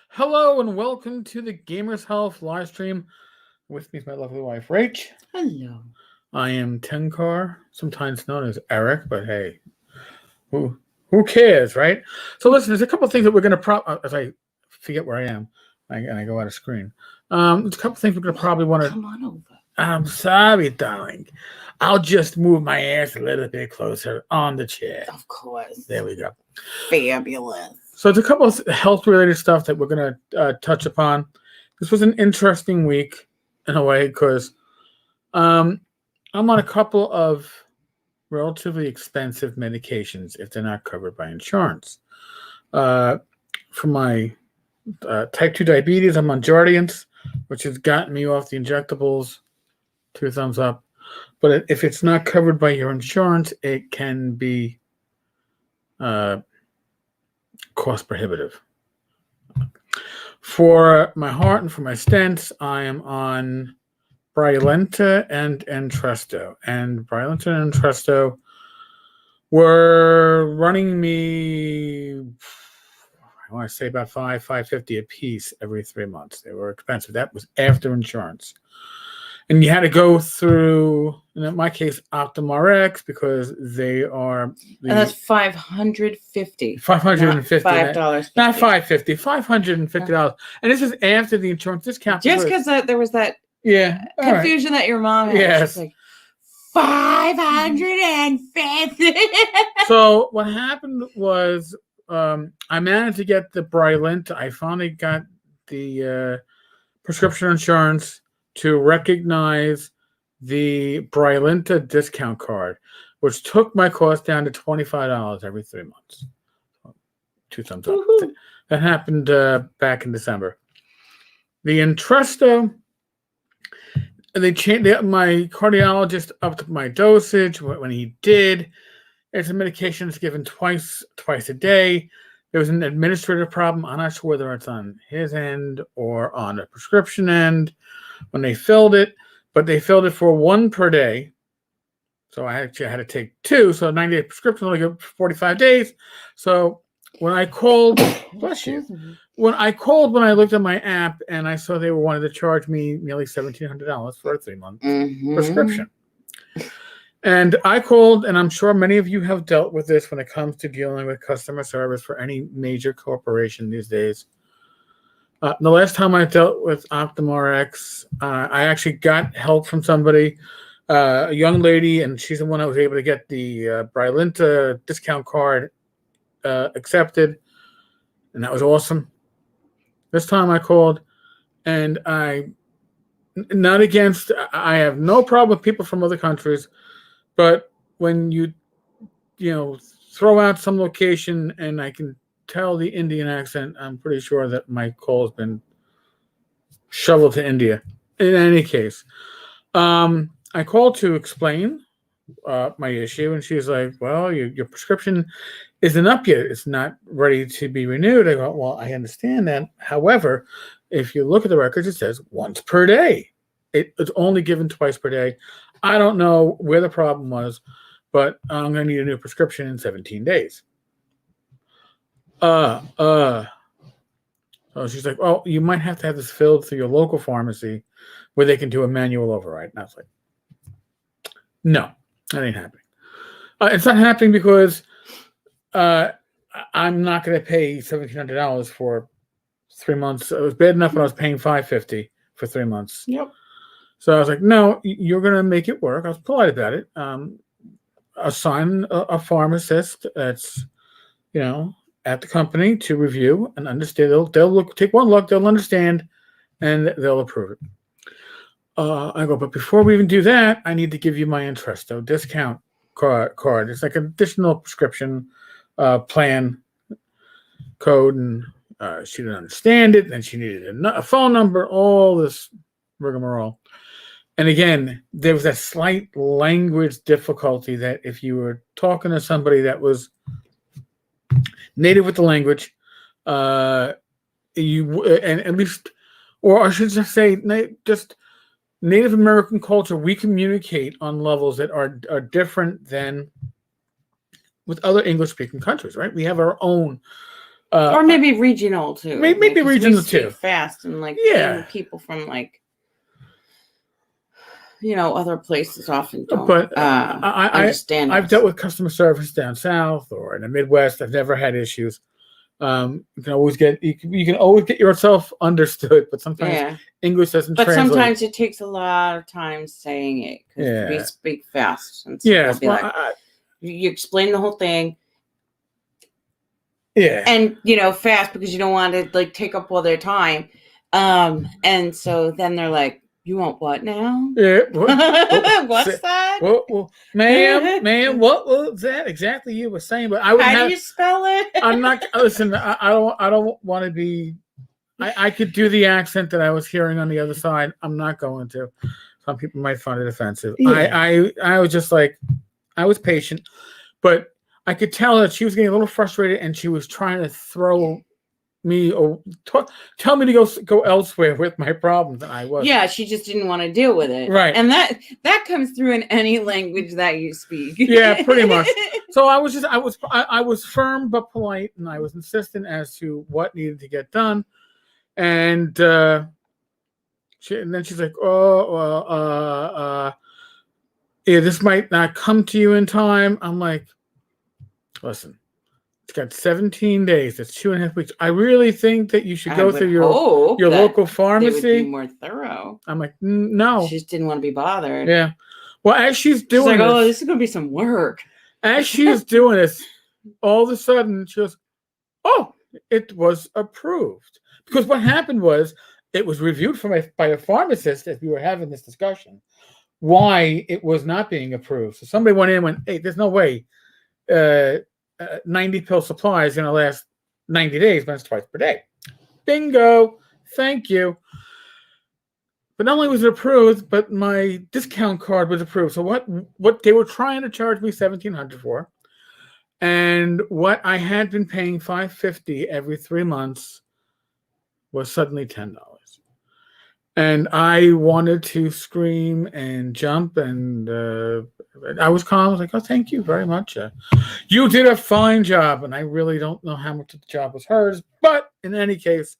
Hello and welcome to the Gamers Health live stream. With me is my lovely wife, Rach. Hello. I am Tenkar, sometimes known as Eric, but hey, who cares, right? So listen, there's a couple of things that we're going to as I forget where I am and I go out of screen. There's a couple of things we're going to probably want to. Come on over. I'm sorry, darling. I'll just move my ass a little bit closer on the chair. Of course. There we go. Fabulous. So there's a couple of health-related stuff that we're going to touch upon. This was an interesting week in a way because I'm on a couple of relatively expensive medications if they're not covered by insurance. For my type 2 diabetes, I'm on Jardiance, which has gotten me off the injectables. 2 thumbs up. But if it's not covered by your insurance, it can be cost prohibitive. For my heart and for my stents, I am on Brilinta and Entresto. And Brilinta and Entresto were running me, I want to say about $550 a piece every 3 months. They were expensive. That was after insurance. And you had to go through, in my case, OptumRx because they are. And that's $550. $550. $5. Not $550. $550. And this is after the insurance discount. Just because there was that confusion that your mom had. Yes. Like, 550. So what happened was I managed to get the Brilinta. I finally got the prescription insurance to recognize the Brilinta discount card, which took my cost down to $25 every 3 months. 2 thumbs up. Woo-hoo. That happened back in December. The Entresto, they changed. My cardiologist upped my dosage when he did. It's a medication that's given twice a day. There was an administrative problem. I'm not sure whether it's on his end or on the prescription end when they filled it, but they filled it for 1 per day. So I actually had to take 2. So 90-day prescription only good for 45 days. So when I called, bless you. When I looked at my app and I saw they wanted to charge me nearly $1,700 for a 3-month prescription. And I called, and I'm sure many of you have dealt with this when it comes to dealing with customer service for any major corporation these days. The last time I dealt with OptumRx, I actually got help from somebody, a young lady, and she's the one I was able to get the Brilinta discount card accepted, and that was awesome. This time I called, and I have no problem with people from other countries, but when you throw out some location and I can tell the Indian accent, I'm pretty sure that my call has been shoveled to India. In any case, I called to explain my issue, and she's like, well, your prescription isn't up yet. It's not ready to be renewed. I go, well, I understand that. However, if you look at the records, it says once per day. It's only given twice per day. I don't know where the problem was, but I'm going to need a new prescription in 17 days. So she's like, oh, you might have to have this filled through your local pharmacy where they can do a manual override. And I was like, no, that ain't happening. It's not happening because I'm not going to pay $1,700 for 3 months. It was bad enough when I was paying $550 for 3 months. Yep. So I was like, no, you're going to make it work. I was polite about it. Assign a pharmacist that's, at the company to review and understand. They'll take one look, they'll understand, and they'll approve it. I go, but before we even do that, I need to give you my Entresto discount card. It's like an additional prescription plan code, and she didn't understand it, and she needed a phone number, all this rigmarole. And again, there was a slight language difficulty that if you were talking to somebody that was native with the language, and at least, or I should just say, just Native American culture, we communicate on levels that are different than with other English-speaking countries, right? We have our own Or maybe regional too. Maybe regional too. Fast and like people from like other places often don't. But understand. I've dealt with customer service down south or in the Midwest. I've never had issues. You can always get yourself understood, but sometimes English doesn't translate. But sometimes it takes a lot of time saying it because we speak fast. And so you explain the whole thing. Yeah. And fast because you don't want to like take up all their time. And so then they're like, "You want what now?" Yeah. What's that? Well, ma'am, what was that exactly you were saying? But I would How do you spell it? I'm not. Listen, I don't want to be. I could do the accent that I was hearing on the other side. I'm not going to. Some people might find it offensive. Yeah. I was just like, I was patient, but I could tell that she was getting a little frustrated, and she was trying to throw me or tell me to go elsewhere with my problems, and I was. Yeah, she just didn't want to deal with it, right? And that comes through in any language that you speak. Yeah, pretty much. So I was firm but polite, and I was insistent as to what needed to get done, and then she's like, "Oh, well, yeah, this might not come to you in time." I'm like, "Listen. It's got 17 days. That's 2.5 weeks. I really think that you should go through your local pharmacy. They would be more thorough." I'm like, no. She just didn't want to be bothered. Yeah. Well, as she's doing she's like, "Oh, this is going to be some work." As she's doing this, all of a sudden she goes, "Oh, it was approved." Because what happened was it was reviewed by a pharmacist as we were having this discussion why it was not being approved. So somebody went in and went, "Hey, there's no way 90 pill supply is going to last 90 days, but it's twice per day." Bingo. Thank you. But not only was it approved, but my discount card was approved. So what they were trying to charge me $1,700 for, and what I had been paying $550 every 3 months was suddenly $10. And I wanted to scream and jump, and I was calm. I was like, "Oh, thank you very much. You did a fine job." And I really don't know how much of the job was hers. But in any case,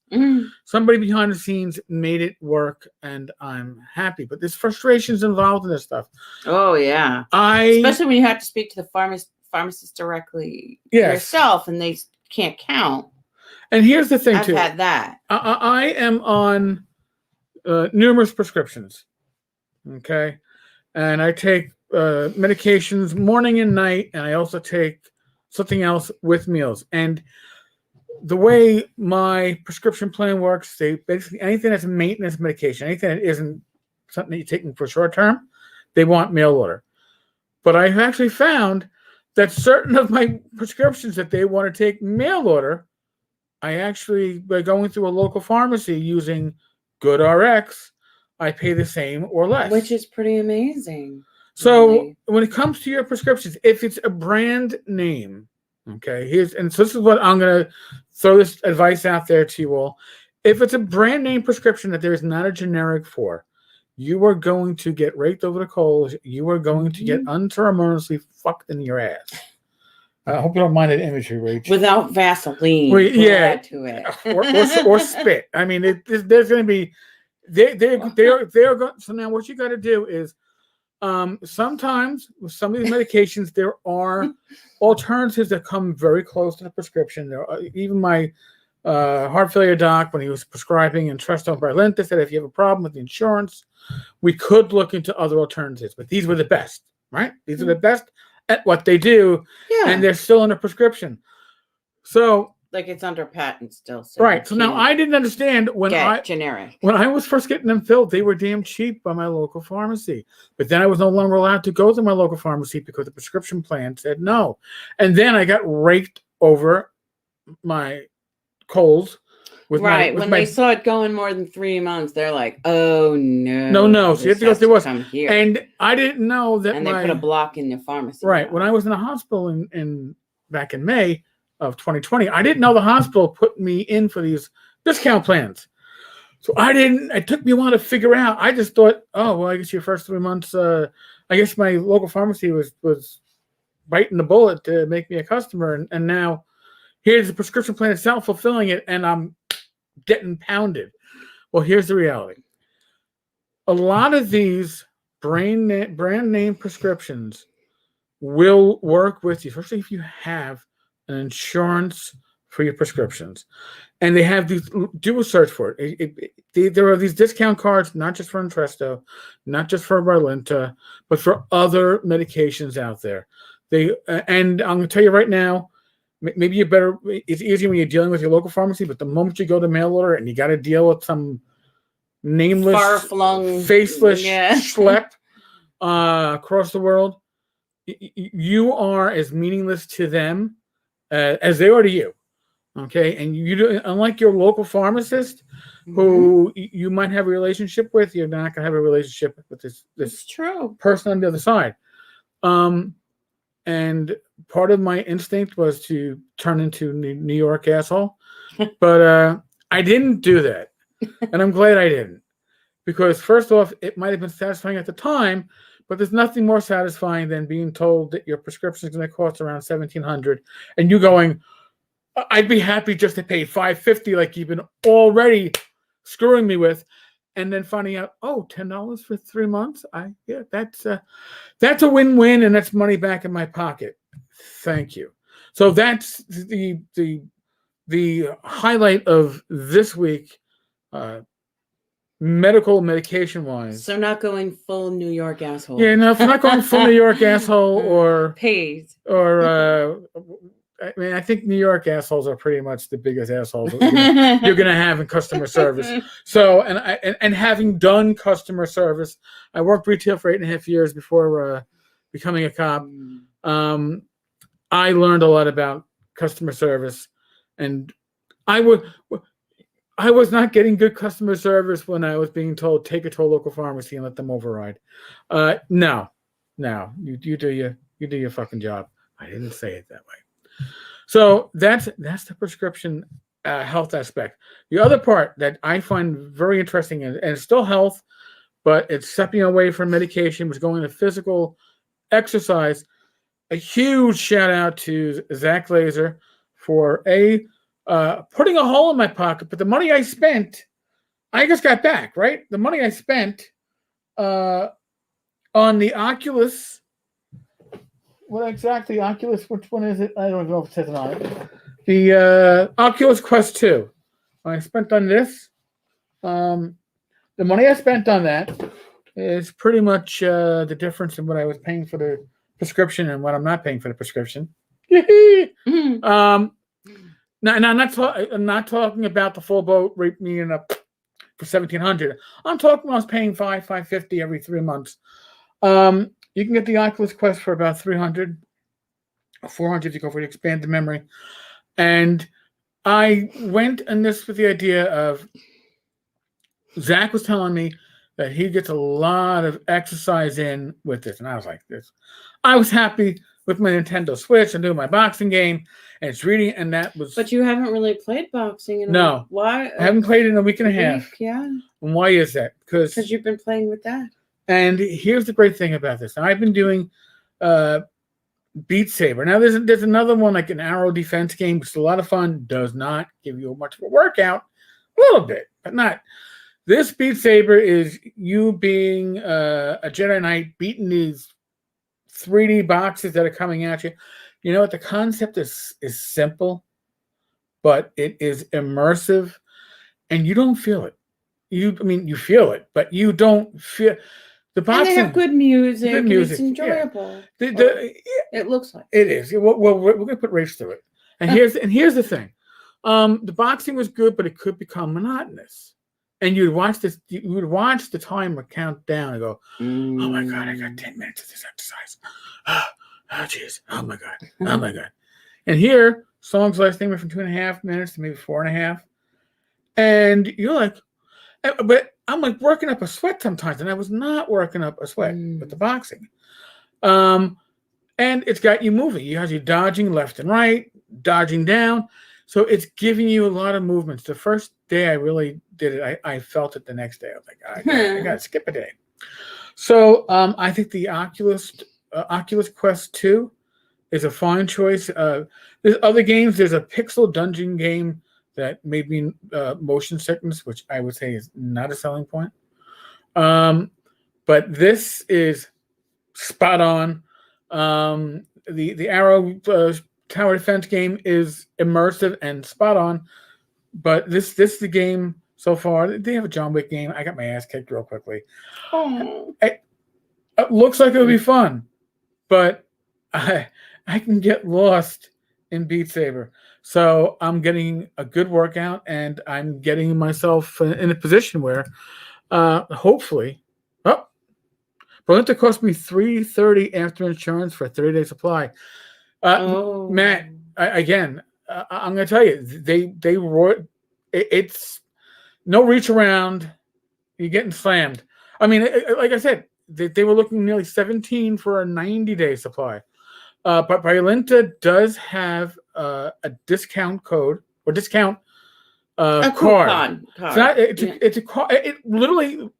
somebody behind the scenes made it work, and I'm happy. But there's frustrations involved in this stuff. Oh, yeah. Especially when you have to speak to the pharmacist directly yourself, and they can't count. And here's the thing, I've had that. I am on numerous prescriptions, okay, and I take medications morning and night, and I also take something else with meals. And the way my prescription plan works, they basically anything that's a maintenance medication, anything that isn't something that you're taking for short term, they want mail order. But I've actually found that certain of my prescriptions that they want to take mail order, I actually, by going through a local pharmacy using Good RX, I pay the same or less. Which is pretty amazing. So when it comes to your prescriptions, if it's a brand name, okay, so this is what I'm going to throw this advice out there to you all. If it's a brand name prescription that there is not a generic for, you are going to get raked over the coals. You are going to get unceremoniously fucked in your ass. I hope you don't mind that imagery, Rach. Without Vaseline, add to it, or spit. I mean, there's going to be they are going. So now, what you got to do is, sometimes with some of these medications, there are alternatives that come very close to the prescription. There are, even my heart failure doc, when he was prescribing Entresto Brilinta, said if you have a problem with the insurance, we could look into other alternatives. But these were the best, right? These are the best at what they do, and they're still under prescription. So, like, it's under patent still. So right. So now I didn't understand when I was first getting them filled, they were damn cheap by my local pharmacy. But then I was no longer allowed to go to my local pharmacy because the prescription plan said no. And then I got raked over my coals. When they saw it going more than 3 months, they're like, "Oh no, no!" So you have to go through us. And I didn't know that. And they put a block in the pharmacy. Right. Now. When I was in the hospital back in May of 2020, I didn't know the hospital put me in for these discount plans. So it took me a while to figure out. I just thought, oh well, I guess your first 3 months. I guess my local pharmacy was biting the bullet to make me a customer, and now here's the prescription plan itself fulfilling it, and I'm getting pounded. Well, here's the reality. A lot of these brand name prescriptions will work with you, especially if you have an insurance for your prescriptions. And they have these, do a search for it. There are these discount cards, not just for Entresto, not just for Brilinta, but for other medications out there. And I'm going to tell you right now, maybe you better, it's easier when you're dealing with your local pharmacy, but the moment you go to mail order and you got to deal with some nameless, far-flung, faceless schlep across the world, you are as meaningless to them as they are to you. Okay, and you do, unlike your local pharmacist, who you might have a relationship with, you're not going to have a relationship with this true person on the other side. And part of my instinct was to turn into New York asshole, but I didn't do that, and I'm glad I didn't, because first off, it might have been satisfying at the time, but there's nothing more satisfying than being told that your prescription is going to cost around $1,700, and you going, I'd be happy just to pay $550 like you've been already screwing me with, and then finding out, $10 for 3 months. That's a win-win, and that's money back in my pocket. Thank you. So that's the highlight of this week, medication wise. So not going full New York asshole. Yeah, no, if not going full New York asshole or paid or. I mean, I think New York assholes are pretty much the biggest assholes you're gonna have in customer service. So, and having done customer service, I worked retail for 8.5 years before becoming a cop. I learned a lot about customer service, and I was not getting good customer service when I was being told take it to a local pharmacy and let them override. No, you do your fucking job. I didn't say it that way. So that's the prescription health aspect. The other part that I find very interesting, and it's still health, but it's stepping away from medication, was going to physical exercise. A huge shout out to Zach Glazer for putting a hole in my pocket. But the money I spent, I just got back, right? The money I spent on the Oculus. What exactly Oculus? Which one is it? I don't know if it says it on it. The Oculus Quest 2. I spent on this. The money I spent on that is pretty much the difference in what I was paying for the prescription and what I'm not paying for the prescription. Now, I'm not talking about the full boat rate meeting up for $1,700. I'm talking I was paying $550 every 3 months. You can get the Oculus Quest for about $300, $400 if you go for the expanded memory. And I went in this with the idea of Zach was telling me that he gets a lot of exercise in with this, and I was like, this. I was happy with my Nintendo Switch and doing my boxing game, and it's reading, and that was. But you haven't really played boxing in no. Why? I haven't played it in a week and a half. Yeah. And why is that? Because you've been playing with that. And here's the great thing about this. Now, I've been doing Beat Saber. Now, there's another one, like an arrow defense game, which is a lot of fun. Does not give you much of a workout. A little bit, but not. This Beat Saber is you being a Jedi Knight, beating these 3D boxes that are coming at you. You know what? The concept is simple, but it is immersive, and you don't feel it. You feel it, but you don't feel. The boxing, and they have good music. And it's enjoyable. Yeah. It looks like it is. Well, we're going to put Rach through it. And here's the thing. The boxing was good, but it could become monotonous. And you would watch the timer count down and go, oh my God, I got 10 minutes of this exercise. Oh, jeez. Oh my God. Oh my God. And here, songs last anywhere from 2.5 minutes to maybe 4.5. And you're like, but I'm like working up a sweat sometimes, and I was not working up a sweat with the boxing. And it's got you moving. You have you dodging left and right, dodging down. So it's giving you a lot of movements. The first day I really did it, I felt it the next day. I was like, I got to skip a day. So I think the Oculus Quest 2 is a fine choice. There's other games. There's a pixel dungeon game that made me motion sickness, which I would say is not a selling point. But this is spot on. The Arrow tower defense game is immersive and spot on. But this is the game so far. They have a John Wick game. I got my ass kicked real quickly. Oh. It looks like it'll be fun, but I can get lost in Beat Saber. So I'm getting a good workout, and I'm getting myself in a position where, hopefully, Berlinta cost me $330 after insurance for a 30-day supply. Matt, I'm going to tell you, they wrote it's no reach around. You're getting slammed. I mean, like I said, they were looking nearly $17 for a 90-day supply. But Berlinta does have a discount code or discount a card. card. It's a card. It literally,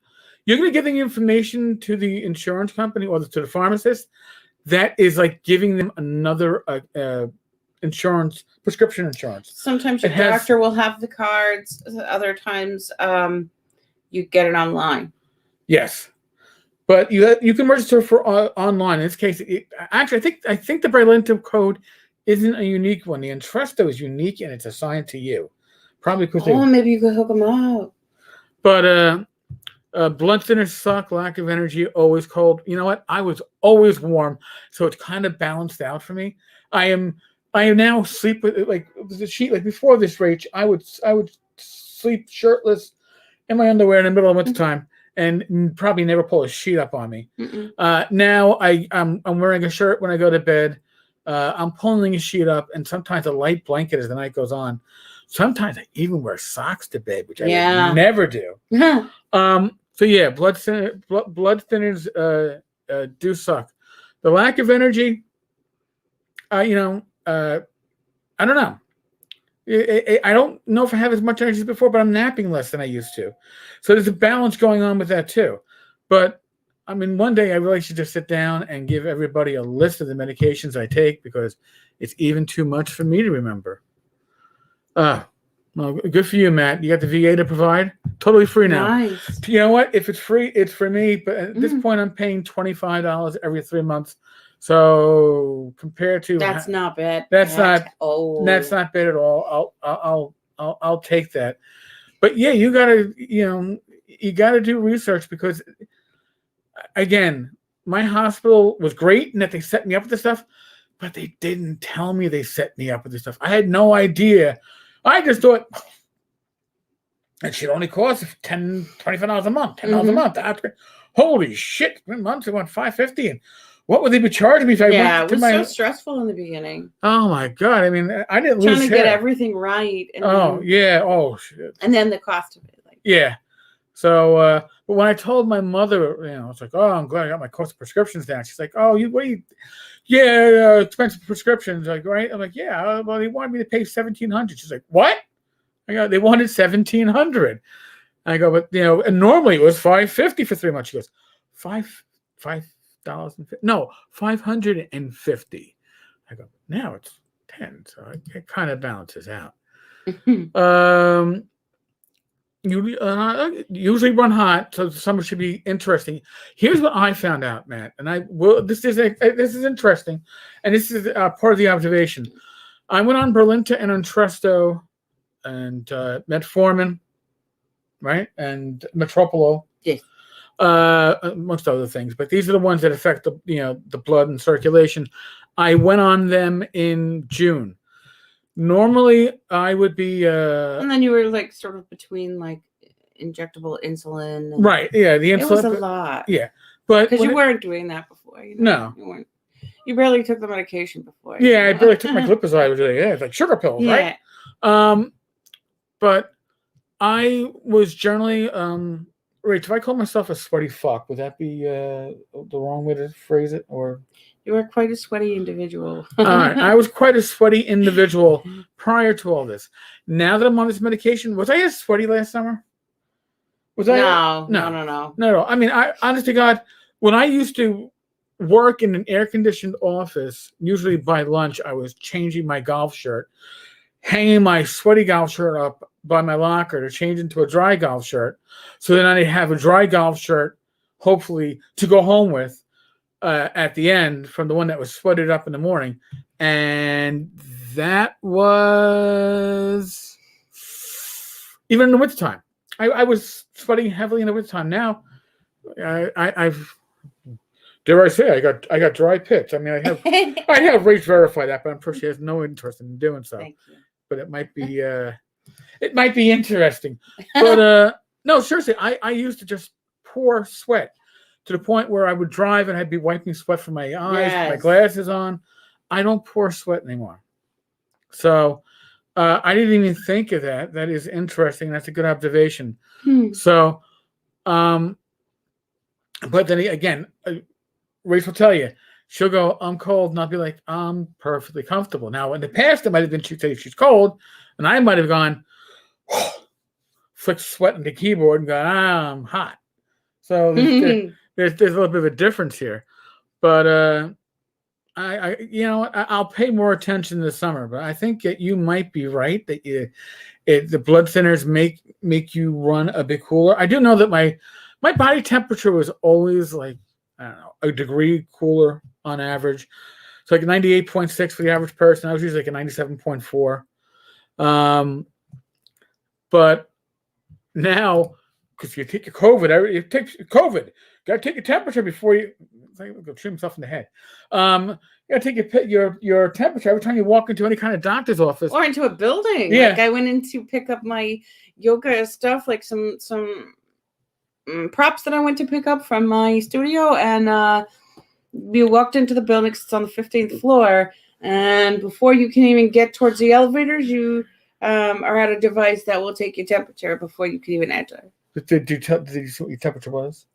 you're going to give the information to the insurance company or to the pharmacist. That is like giving them another prescription insurance. Sometimes your doctor will have the cards. Other times, you get it online. Yes, but you can register for online. In this case, actually, I think the Berlinta code isn't a unique one. The Entresto is unique and it's assigned to you. Probably because maybe you could hook them up. But blood thinners suck. Lack of energy. Always cold. You know what? I was always warm, so it's kind of balanced out for me. I am now sleep with like the sheet. Like before this, Rach, I would sleep shirtless in my underwear in the middle of winter time and probably never pull a sheet up on me. Now I'm wearing a shirt when I go to bed. I'm pulling a sheet up, and sometimes a light blanket as the night goes on. Sometimes I even wear socks to bed, which I would never do. So yeah, blood thinners do suck. The lack of energy, I don't know. I don't know if I have as much energy as before, but I'm napping less than I used to. So there's a balance going on with that too. But I mean, one day I really should just sit down and give everybody a list of the medications I take because it's even too much for me to remember. Well, good for you, Matt. You got the VA to provide? Totally free now. Nice. You know what? If it's free, it's for me. But at this point, I'm paying $25 every 3 months. So compared to that's not bad. That's not bad at all. I'll take that. But yeah, you gotta do research because again, my hospital was great and that they set me up with this stuff, but they didn't tell me they set me up with this stuff. I had no idea. I just thought it should only cost $25 a month, $10 a month. Holy shit! 3 months, it went $550, and what would they be charging me if I went to it was so stressful in the beginning. Oh my god! I mean, I didn't lose trying to get everything right. And shit! And then the cost of it, So, but when I told my mother, it's like, oh, I'm glad I got my cost of prescriptions down. She's like, oh, expensive prescriptions, like, right? I'm like, yeah. Well, they wanted me to pay $1,700. She's like, what? I go, they wanted $1,700. I go, but and normally it was $550 for 3 months. She goes, $550. I go, now it's 10, so it kind of balances out. You usually run hot, so summer should be interesting. Here's what I found out, Matt, and this is interesting, and this is part of the observation. I went on Berlinta and Entresto and metformin, right, and Metropolo, amongst other things. But these are the ones that affect the blood and circulation. I went on them in June. Normally, I would be. And then you were like sort of between like injectable insulin. Right. Yeah. The insulin. It was a lot. Yeah. But because you weren't doing that before. No. You weren't. You barely took the medication before. Yeah, I barely took my glipizide. It's like sugar pills, right? But I was generally. Rach, if I call myself a sweaty fuck, would that be the wrong way to phrase it, or? You were quite a sweaty individual. All right. I was quite a sweaty individual prior to all this. Now that I'm on this medication, was I as sweaty last summer? No. I mean, honest to God, when I used to work in an air-conditioned office. Usually by lunch, I was changing my golf shirt, hanging my sweaty golf shirt up by my locker to change into a dry golf shirt. So then I have a dry golf shirt, hopefully, to go home with at the end from the one that was sweated up in the morning. And that was even in the wintertime. I was sweating heavily in the wintertime. Now, I've dare I say, I got dry pits. I mean, I have Rach verify that, but I'm sure she has no interest in doing so. Thank you. But it might be interesting. But no, seriously, I used to just pour sweat to the point where I would drive and I'd be wiping sweat from my eyes, my glasses on. I don't pour sweat anymore. So I didn't even think of that. That is interesting. That's a good observation. So, but then again, Rach will tell you, she'll go, I'm cold, and I'll be like, I'm perfectly comfortable. Now, in the past, it might have been she'd say she's cold, and I might have gone, flicked sweat on the keyboard and gone, I'm hot. So there's a little bit of a difference here. But I'll pay more attention this summer. But I think that you might be right that the blood thinners make you run a bit cooler. I do know that my body temperature was always like, I don't know, a degree cooler on average. So like 98.6 for the average person. I was usually like a 97.4. But now, because you take your COVID, you got to take your temperature before you go shoot himself in the head. You got to take your temperature every time you walk into any kind of doctor's office or into a building. Yeah. Like I went in to pick up my yoga stuff, like some props that I went to pick up from my studio, and we walked into the building. It's on the 15th floor, and before you can even get towards the elevators, you are at a device that will take your temperature before you can even enter. Did you see what your temperature was?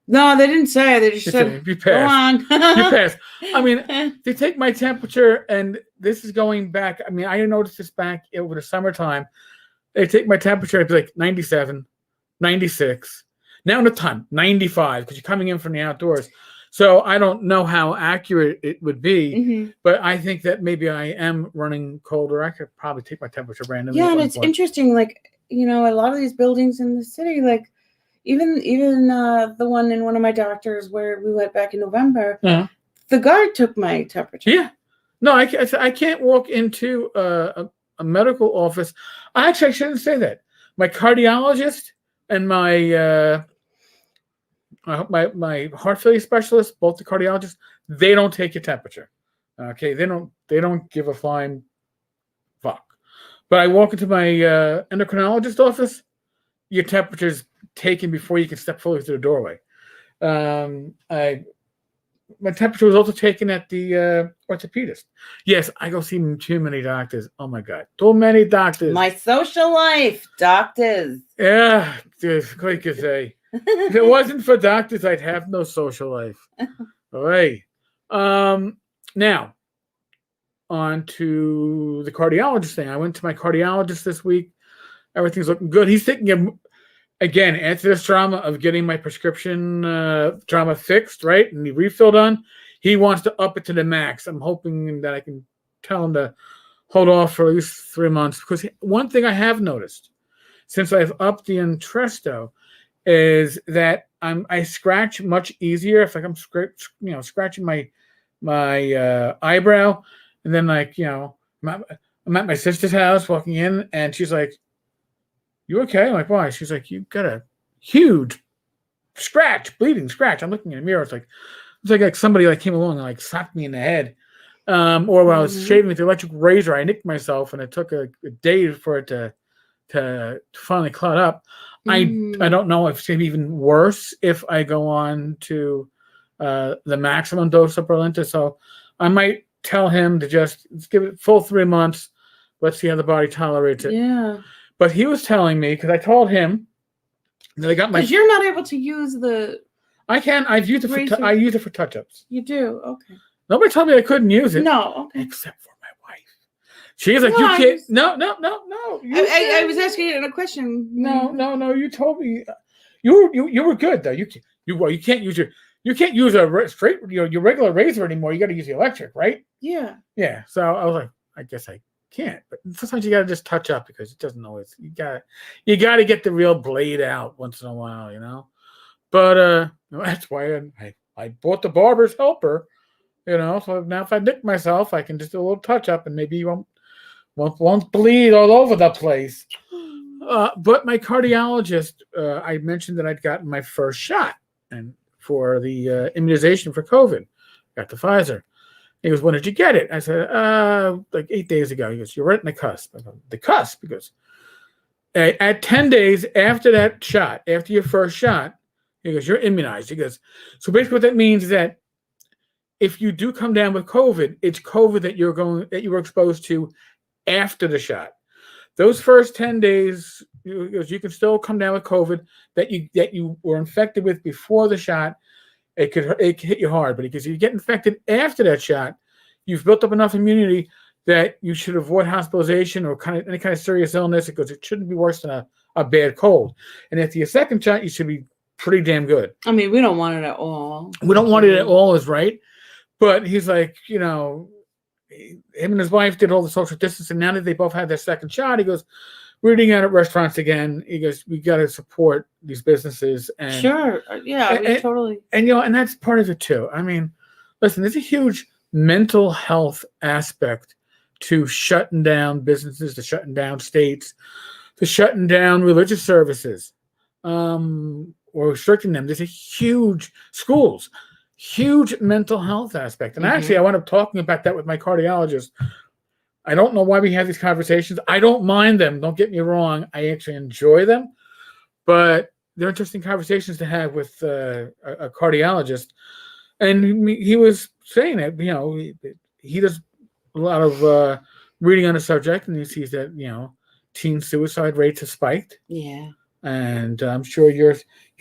No, they didn't say. They just said, you passed. Go on. You passed. I mean, they take my temperature, and this is going back. I mean, I noticed this back over the summertime. They take my temperature, I'd be like 97, 96. Now in the time, 95, because you're coming in from the outdoors. So I don't know how accurate it would be, but I think that maybe I am running colder. I could probably take my temperature randomly. Yeah, and it's interesting. Like, a lot of these buildings in the city, like even the one in one of my doctors where we went back in November, the guard took my temperature. Yeah. No, I can't walk into a medical office. I shouldn't say that. My cardiologist and my heart failure specialist, both the cardiologists, they don't take your temperature. Okay, they don't give a flying fuck. But I walk into my endocrinologist office, your temperature's taken before you can step fully through the doorway. My temperature was also taken at the orthopedist. Yes, I go see too many doctors. Oh my God, too many doctors. My social life, doctors. Yeah, like you say. If it wasn't for doctors, I'd have no social life. All right. Now, on to the cardiologist thing. I went to my cardiologist this week. Everything's looking good. He's thinking, again, after this drama of getting my prescription drama fixed, right, and the refill done, he wants to up it to the max. I'm hoping that I can tell him to hold off for at least 3 months. Because one thing I have noticed since I've upped the Entresto is that I scratch much easier if I'm scratching my eyebrow, and then I'm at my sister's house walking in, and she's like, "You okay?" I'm like, "Why?" She's like, "You got a huge bleeding scratch." I'm looking in the mirror. It's like somebody came along and slapped me in the head, or when I was shaving with the electric razor, I nicked myself, and it took a day for it to finally clot up. I don't know if it's going to be even worse if I go on to the maximum dose of Brilinta. So I might tell him to just give it full 3 months. Let's see how the body tolerates it. Yeah. But he was telling me, because I told him that I got my... Because you're not able to use the... I can. I use it for touch-ups. You do? Okay. Nobody told me I couldn't use it. No, okay. Except for my wife. She's like, you can't... No. I was asking you a question. No. You told me... You were good, though. You can't use you can't use a straight, your regular razor anymore. You got to use the electric, right? Yeah. Yeah. So I was like, I guess I can't. But sometimes you got to just touch up because it doesn't always. You got to get the real blade out once in a while. But that's why I bought the barber's helper. So now if I nick myself, I can just do a little touch up, and maybe you won't bleed all over the place. But my cardiologist, I mentioned that I'd gotten my first shot, and for the immunization for COVID, got the Pfizer. He goes, "When did you get it?" I said, "Like 8 days ago." He goes, "You're right in the cusp." I go, "The cusp?" He goes, "At 10 days after that shot, after your first shot," he goes, "you're immunized." He goes, "So basically, what that means is that if you do come down with COVID, it's COVID that you were exposed to after the shot. Those first 10 days, you can still come down with COVID that you were infected with before the shot. It could hit you hard, but because you get infected after that shot, you've built up enough immunity that you should avoid hospitalization or any kind of serious illness, because it shouldn't be worse than a bad cold. And after your second shot, you should be pretty damn good." I mean, we don't want it at all. We don't want it at all, is right. But he's like, him and his wife did all the social distancing. Now that they both had their second shot, he goes, "We're eating out at restaurants again." He goes, "We got to support these businesses." And Sure. Yeah, we totally. And that's part of it too. I mean, listen, there's a huge mental health aspect to shutting down businesses, to shutting down states, to shutting down religious services, or restricting them. There's a huge mental health aspect. And actually, I wound up talking about that with my cardiologist. I don't know why we have these conversations. I don't mind them. Don't get me wrong. I actually enjoy them. But they're interesting conversations to have with a cardiologist. And he was saying that, he does a lot of reading on the subject, and he sees that, teen suicide rates have spiked. Yeah. And I'm sure you're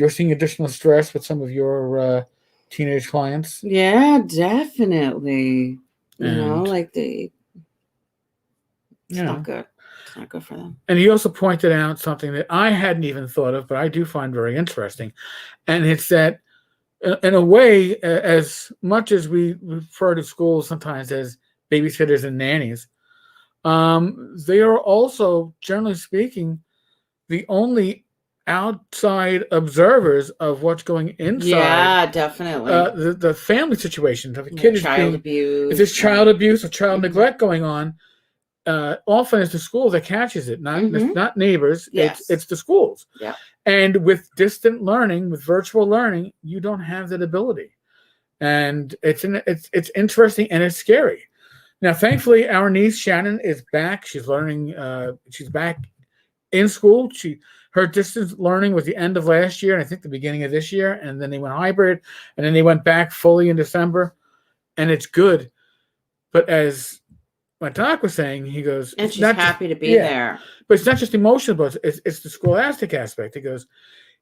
seeing additional stress with some of your teenage clients. Yeah, definitely. It's not good. It's not good for them. And he also pointed out something that I hadn't even thought of, but I do find very interesting. And it's that, in a way, as much as we refer to schools sometimes as babysitters and nannies, they are also, generally speaking, the only outside observers of what's going inside. Yeah, definitely. The family situation. If a kid is child abuse. If there's child abuse or child neglect going on, often it's the school that catches it, not neighbors. Yes. It's the schools. Yeah. And with distant learning, with virtual learning, you don't have that ability, and it's interesting and it's scary. Now, thankfully, our niece Shannon is back. She's learning. She's back in school. Her distance learning was the end of last year, and I think the beginning of this year, and then they went hybrid, and then they went back fully in December, and it's good. But as my doc was saying, he goes, and she's happy to be there. But it's not just emotional, but it's the scholastic aspect. He goes,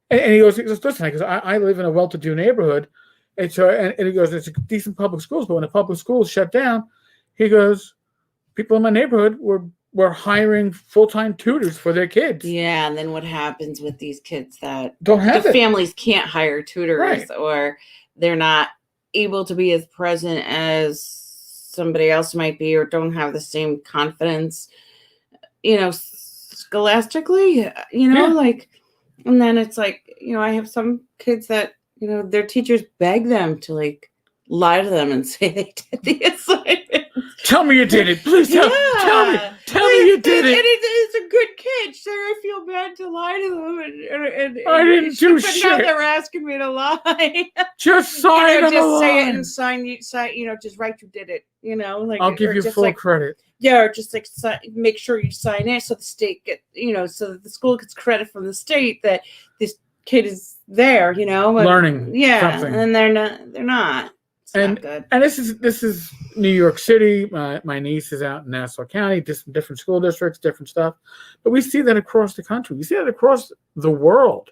and he goes, listen, because I live in a well-to-do neighborhood, and so and he goes, it's a decent public schools, but when the public schools shut down, he goes, people in my neighborhood were hiring full-time tutors for their kids. Yeah, and then what happens with these kids that don't have the families can't hire tutors, right, or they're not able to be as present as somebody else might be, or don't have the same confidence, scholastically, and then it's like, I have some kids that, their teachers beg them to lie to them and say they did the assignment. Tell me you did it. Please tell me you did it. And it's a good kid. So I feel bad to lie to them. And I didn't do shit. Now they're asking me to lie. Just sign them. Just say it and sign, just write you did it. I'll give you full credit. Yeah, or just make sure you sign it so the state so that the school gets credit from the state that this kid is there, learning. Yeah, something. And they're not. And this is New York City. My niece is out in Nassau County, different school districts, different stuff. But we see that across the country. We see that across the world.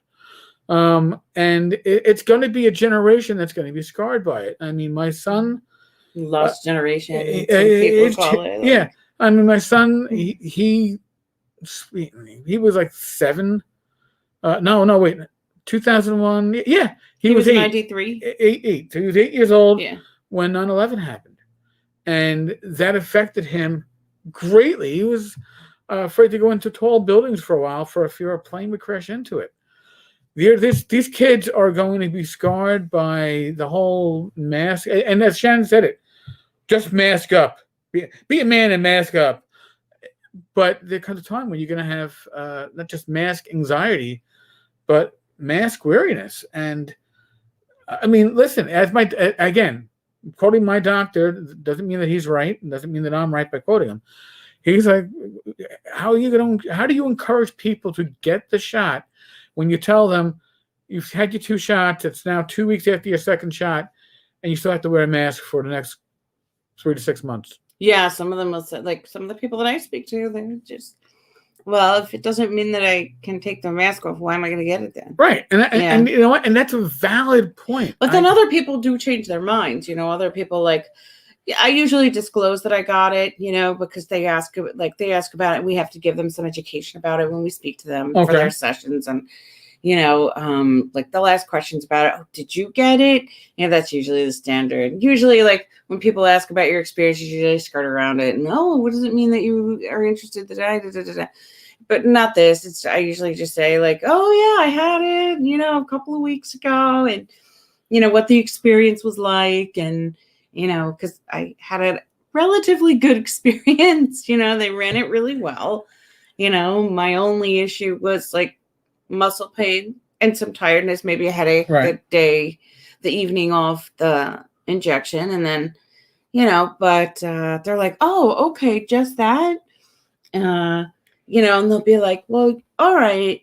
And it's going to be a generation that's going to be scarred by it. I mean, my son, lost generation. People call it. Yeah, I mean, my son, he was like 7. No, wait. 2001. Yeah, He was eight. 93. Eight. So he was 8 years old Yeah. when 9/11 happened, and that affected him greatly. He was afraid to go into tall buildings for a while for a fear a plane would crash into it. These kids are going to be scarred by the whole mask, and as Shannon said it, just mask up. Be a man and mask up. But there comes a time when you're going to have not just mask anxiety, but mask weariness. And I mean, listen, again, quoting my doctor doesn't mean that he's right. Doesn't mean that I'm right by quoting him. He's like, how do you encourage people to get the shot when you tell them you've had your 2 shots, it's now 2 weeks after your second shot, and you still have to wear a mask for the next 3 to 6 months? Yeah, some of them will say, like some of the people that I speak to, they're just, well, if it doesn't mean that I can take the mask off, why am I going to get it then? Right, and you know what? And that's a valid point. But then other people do change their minds. Other people like, I usually disclose that I got it, because they ask about it. And we have to give them some education about it when we speak to them for their sessions. And, like they'll ask questions about it. Oh, did you get it? That's usually the standard. Usually, like when people ask about your experience, you usually skirt around it. And, what does it mean that you are interested? But not this. I usually just say like, oh yeah, I had it, a couple of weeks ago, and what the experience was like, and because I had a relatively good experience. They ran it really well. My only issue was like muscle pain and some tiredness, maybe a headache the evening of the injection, and then but they're like, oh, okay, just that, and they'll be like, well, all right,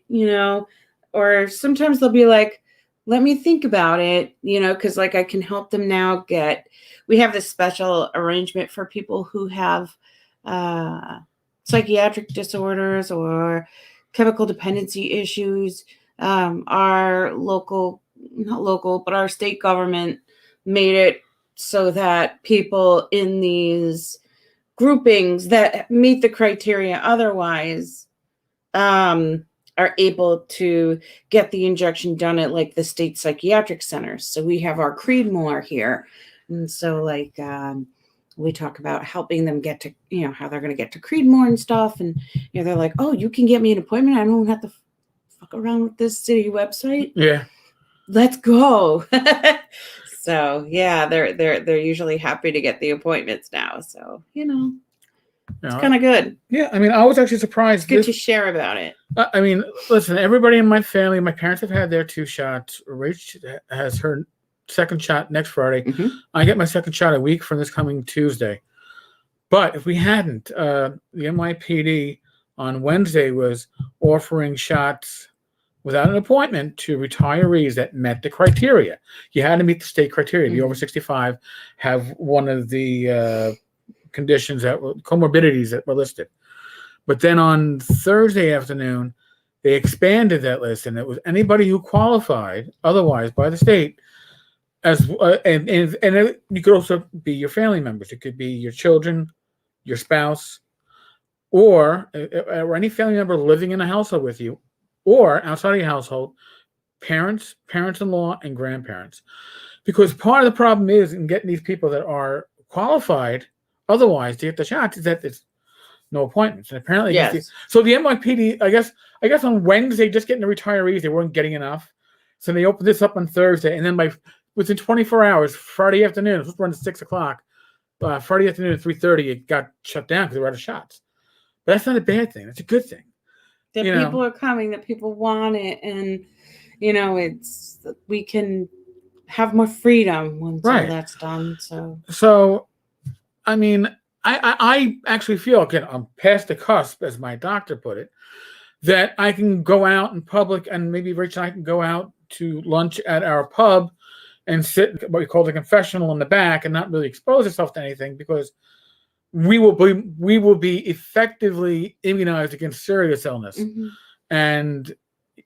or sometimes they'll be like, let me think about it, because like I can help them now we have this special arrangement for people who have psychiatric disorders or chemical dependency issues. Our our state government made it so that people in these groupings that meet the criteria otherwise are able to get the injection done at like the state psychiatric centers. So we have our Creedmoor here. And so like we talk about helping them get to, how they're going to get to Creedmoor and stuff. And they're like, oh, you can get me an appointment. I don't have to fuck around with this city website. Yeah. Let's go. So yeah, they're usually happy to get the appointments now. So, it's kind of good. Yeah. I mean, I was actually surprised. It's good to share about it. I mean, listen, everybody in my family, my parents have had their 2 shots. Rach has her second shot next Friday. Mm-hmm. I get my second shot a week from this coming Tuesday. But if we hadn't, the NYPD on Wednesday was offering shots without an appointment to retirees that met the criteria. You had to meet the state criteria. Be over 65, have one of the conditions comorbidities that were listed. But then on Thursday afternoon, they expanded that list, and it was anybody who qualified otherwise by the state. And you could also be your family members. It could be your children, your spouse, or any family member living in a household with you, or outside of your household, parents, parents-in-law, and grandparents. Because part of the problem is in getting these people that are qualified otherwise to get the shots is that it's no appointments. And apparently, so the NYPD, I guess on Wednesday, just getting the retirees, they weren't getting enough. So they opened this up on Thursday, and then within 24 hours, Friday afternoon, it was supposed to run at 6 o'clock. Friday afternoon at 3:30, it got shut down because they were out of shots. But that's not a bad thing. That's a good thing. That people are coming, that people want it, and we can have more freedom once all that's done. So, I mean, I actually feel, again, I'm past the cusp, as my doctor put it, that I can go out in public, and maybe Rich and I can go out to lunch at our pub and sit what we call the confessional in the back and not really expose ourselves to anything, because we will be effectively immunized against serious illness. Mm-hmm. And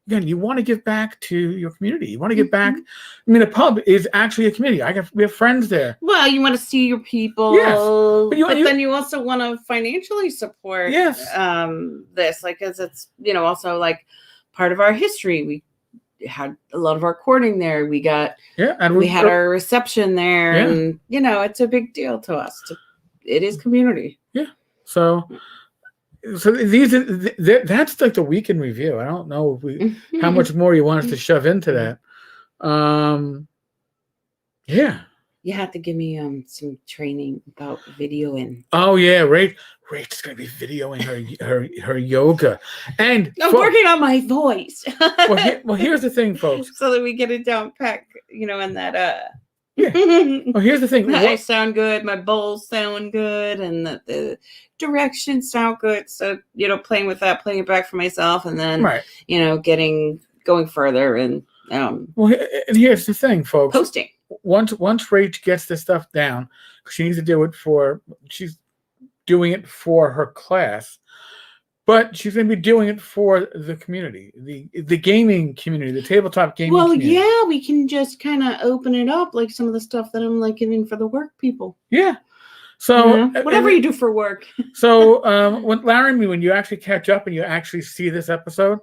again, you want to give back to your community. You want to give back. I mean, a pub is actually a community. We have friends there. Well, you want to see your people. Yes. But then you also want to financially support this, like, as it's, also like part of our history. had a lot of our courting there. We got and we had our reception there, Yeah. and it's a big deal to us. It is community. Yeah. So that's like the week in review. I don't know how much more you want us to shove into that. Yeah. You have to give me some training about videoing. Oh yeah, Rach's gonna be videoing her yoga, and I'm working on my voice. well, here's the thing, folks. So that we get it down pack, and that Yeah. Well, here's the thing. I sound good. My bowls sound good, and the directions sound good. So playing with that, playing it back for myself, and then going further and well, and here's the thing, folks. Posting. Once Rach gets this stuff down, she needs to do it she's doing it for her class, but she's going to be doing it for the community, the gaming community, the tabletop gaming community. Yeah, we can just kind of open it up, like some of the stuff that I'm like giving for the work people. Yeah. So whatever you do for work. So when you actually catch up and you actually see this episode,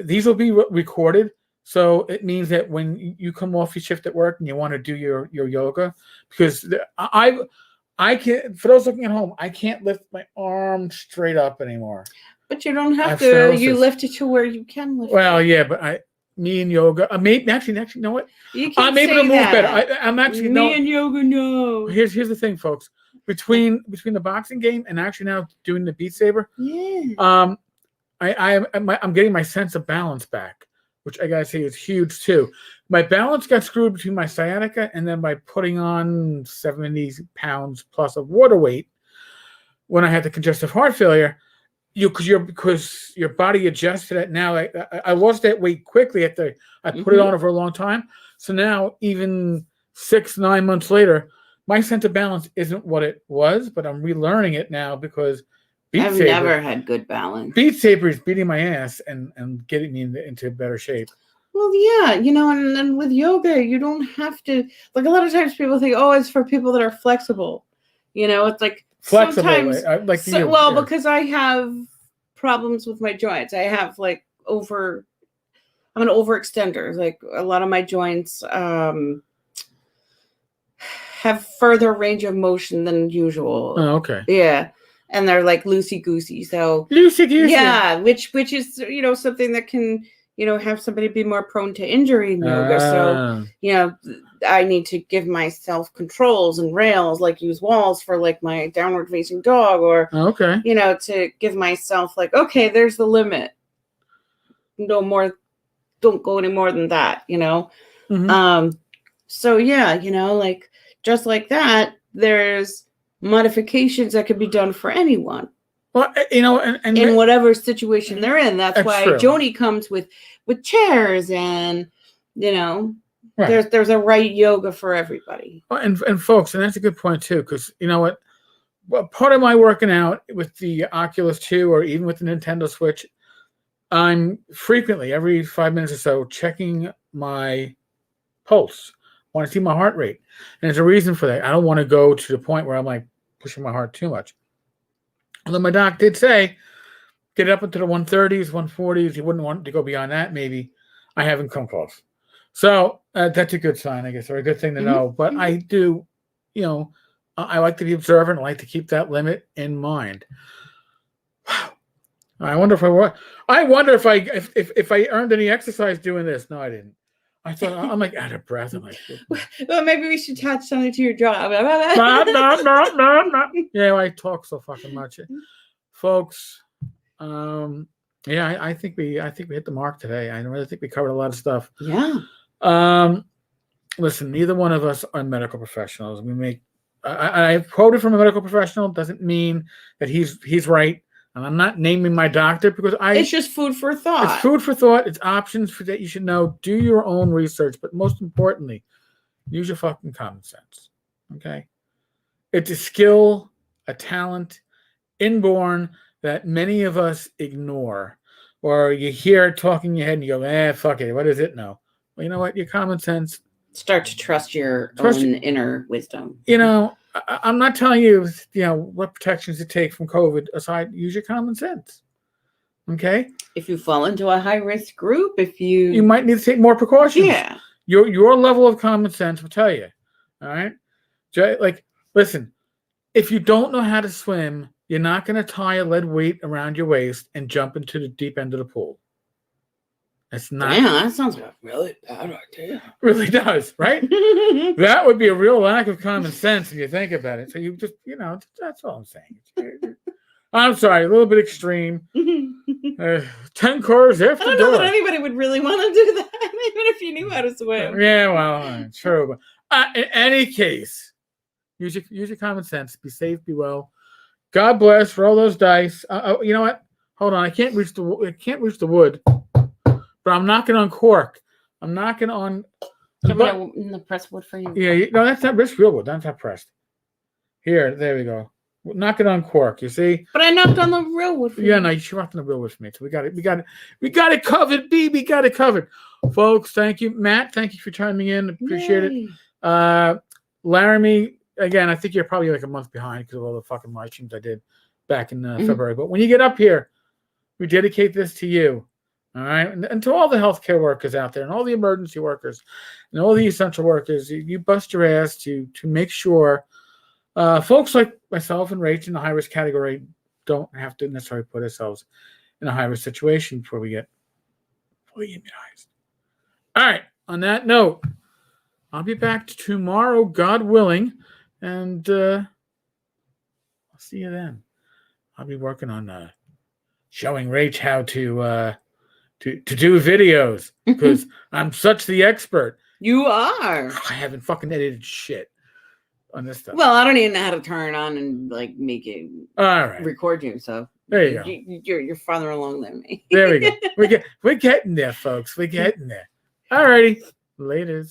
these will be recorded. So it means that when you come off your shift at work and you want to do your yoga, because I can't, for those looking at home, I can't lift my arm straight up anymore. But you don't have to. You lift it to where you can lift. Well, yeah, but me and yoga, actually, you know what? I'm able to move better. I'm actually me and yoga. No. Here's the thing, folks. Between the boxing game and actually now doing the Beat Saber, yeah. I'm getting my sense of balance back, which I gotta say is huge too. My balance got screwed between my sciatica and then by putting on 70 pounds plus of water weight when I had the congestive heart failure. Because your body adjusted it. Now I lost that weight quickly after I put it on for a long time. So now even 6-9 months later, my sense of balance isn't what it was, but I'm relearning it now because I've never had good balance. Beat Saber is beating my ass and getting me into better shape. Well, yeah, and with yoga, you don't have to, like a lot of times people think, oh, it's for people that are flexible. It's like flexible. Sometimes, because I have problems with my joints. I have I'm an overextender. Like a lot of my joints have further range of motion than usual. Oh, okay. Yeah. And they're like loosey goosey. So loosey-goosey. Yeah, which is something that can have somebody be more prone to injury in yoga. So I need to give myself controls and rails, like use walls for like my downward facing dog, or to give myself like, okay, there's the limit. No more. Don't go any more than that. So yeah, like just like that, there's modifications that could be done for anyone. Well, and in whatever situation they're in. That's why true. Joni comes with chairs and, right. there's a right yoga for everybody. Well, and folks, and that's a good point too, because you know what? Well, part of my working out with the Oculus 2 or even with the Nintendo Switch, I'm frequently, every 5 minutes or so, checking my pulse. I want to see my heart rate. And there's a reason for that. I don't want to go to the point where I'm like pushing my heart too much. Although my doc did say, get it up into the 130s, 140s. You wouldn't want to go beyond that, maybe. I haven't come close. So that's a good sign, I guess, or a good thing to know. But I do, I like to be observant. I like to keep that limit in mind. Wow. I wonder if I earned any exercise doing this. No, I didn't. I thought I'm like out of breath. I'm like, well, maybe we should attach something to your jaw. No. Yeah, I talk so fucking much, folks. I think we hit the mark today. I really think we covered a lot of stuff. Yeah. Listen, neither one of us are medical professionals. I quoted from a medical professional. Doesn't mean that he's right. And I'm not naming my doctor because it's just food for thought. It's food for thought. It's options that you should know. Do your own research, but most importantly, use your fucking common sense. Okay? It's a skill, a talent, inborn that many of us ignore. Or you hear it talking in your head and you go, fuck it. What is it? No. Well, you know what? Your common sense. Start to trust your own inner wisdom. I'm not telling you, what protections to take from COVID aside. Use your common sense. Okay, If you fall into a high risk group, if you you might need to take more precautions. yeah. Your level of common sense will tell you. All right, like listen, if you don't know how to swim, you're not going to tie a lead weight around your waist and jump into the deep end of the pool. It's not. Damn, that sounds like a really bad idea. Really does, right? That would be a real lack of common sense if you think about it. So you just, that's all I'm saying. I'm sorry, a little bit extreme. 10 cars after I don't know dark. that anybody would really want to do that, even if you knew how to swim. Yeah, well, true. But in any case, use your common sense. Be safe, be well. God bless. Roll those dice. You know what? Hold on. I can't reach the wood, but I'm knocking on cork. I'm knocking on. In the press wood for you. Yeah, no, that's real wood. That's not pressed. Here, there we go. Knock it on cork. You see? But I knocked on the real wood for you. Yeah, no, you knocked on the real wood for me. So we got it covered. BB got it covered, folks. Thank you, Matt. Thank you for chiming in. Appreciate it. Laramie, again, I think you're probably like a month behind because of all the fucking live streams I did back in February. But when you get up here, we dedicate this to you. All right, and to all the healthcare workers out there, and all the emergency workers, and all the essential workers, you bust your ass to make sure folks like myself and Rach in the high risk category don't have to necessarily put ourselves in a high risk situation before we get fully immunized. All right. On that note, I'll be back tomorrow, God willing, and I'll see you then. I'll be working on showing Rach how to do videos because I'm such the expert. You are. I haven't fucking edited shit on this stuff. Well, I don't even know how to turn it on and like make it all right. Record you. So there you go. You're farther along than me. There we go. We're getting there, folks. We're getting there. All righty. Laters.